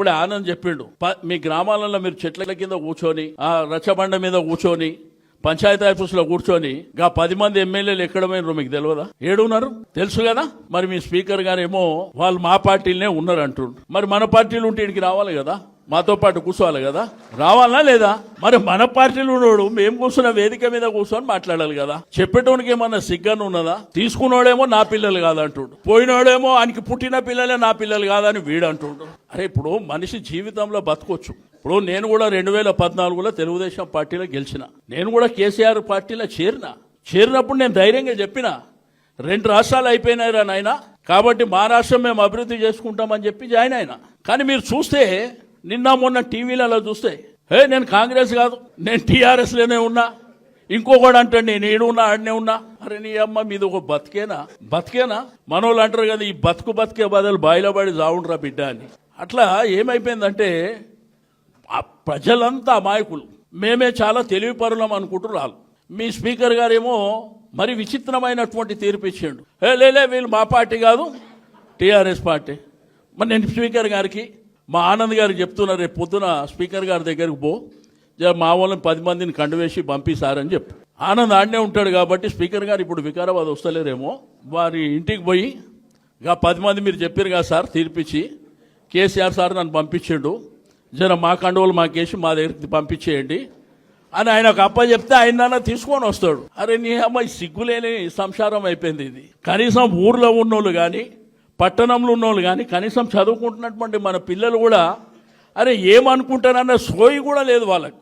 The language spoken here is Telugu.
ఇప్పుడే ఆనంద్ చెప్పిండు మీ గ్రామాలలో మీరు చెట్ల కింద కూర్చొని ఆ రచ్చబండ మీద కూర్చొని పంచాయతీ ఆఫీస్ లో కూర్చొని 10 మంది ఎమ్మెల్యేలు ఎక్కడ పోయినరు మీకు తెలియదా? ఏడున్నారు తెలుసు కదా. మరి మీ స్పీకర్ గారేమో వాళ్ళు మా పార్టీలనే ఉన్నారు అంటుండ్రు. మరి మన పార్టీలు ఉంటే ఇక్కడికి రావాలి కదా, మాతో పాటు కూర్చోవాలి కదా, రావాలా లేదా? మరి మన పార్టీలు ఉన్నాడు మేము కూర్చున్న వేదిక మీద కూర్చొని మాట్లాడాలి కదా. చెప్పేటోనికి ఏమన్నా సిగ్గను ఉన్నదా? తీసుకున్నాడేమో నా పిల్లలు కాదంటుండు, పోయినాడేమో ఆయనకి పుట్టిన పిల్లలే నా పిల్లలు కాదని వీడు అంటుండు. అరే ఇప్పుడు మనిషి జీవితంలో బతకొచ్చు. ఇప్పుడు నేను కూడా 2014లో తెలుగుదేశం పార్టీలో గెలిచిన, నేను కూడా కేసీఆర్ పార్టీలో చేరినప్పుడు నేను ధైర్యంగా చెప్పిన 2 రాష్ట్రాలు అయిపోయినాయిరా నాయన, కాబట్టి మా రాష్ట్రం మేము అభివృద్ధి చేసుకుంటామని చెప్పి జాయిన్ అయినా. కానీ మీరు చూస్తే నిన్న మొన్న టీవీలలో చూస్తే నేను కాంగ్రెస్ కాదు నేను టీఆర్ఎస్ లోనే ఉన్నా, ఇంకొకడు అంటాడు నేను ఏడున్నా ఆడనే ఉన్నా. అరే నీ అమ్మ మీద ఒక బతికేనా మనోళ్ళు అంటారు కదా, ఈ బతికే బదులు బాయిలో పడి జావుండ్రా బిడ్డ అని. అట్లా ఏమైపోయిందంటే ప్రజలంతా అమాయకులు, మేమే చాలా తెలివిపరులం అనుకుంటున్నారు. మీ స్పీకర్ గారేమో మరి విచిత్రమైనటువంటి తీర్పు ఇచ్చిండు. లేలే వీళ్ళు మా పార్టీ కాదు టీఆర్ఎస్ పార్టీ. మరి నేను స్పీకర్ గారికి మా ఆనంద్ గారికి చెప్తున్నా, రేపు పొద్దున స్పీకర్ గారి దగ్గరికి పో, మా వాళ్ళని 10 మందిని కండువేసి పంపిస్తారని చెప్పు. ఆనంద్ ఆడనే ఉంటాడు కాబట్టి స్పీకర్ గారు ఇప్పుడు వికారాబాద్ వస్తలేరేమో, వారి ఇంటికి పోయి 10 మంది మీరు చెప్పారు కదా సార్ తీర్పిచ్చి, కేసీఆర్ సార్ నన్ను పంపించిండు, జర మా కండువలు మాకేసి మా దగ్గరికి పంపించేయండి అని ఆయన ఒక అప్ప చెప్తే ఆయన తీసుకొని వస్తాడు. అరే నీ అమ్మాయి సిగ్గులేని సంసారం అయిపోయింది ఇది. కనీసం ఊర్లో ఉన్నోళ్ళు కానీ పట్టణంలో ఉన్నోళ్ళు కానీ కనీసం చదువుకుంటున్నటువంటి మన పిల్లలు కూడా అరే ఏమనుకుంటారన్న సోయి కూడా లేదు వాళ్ళకి.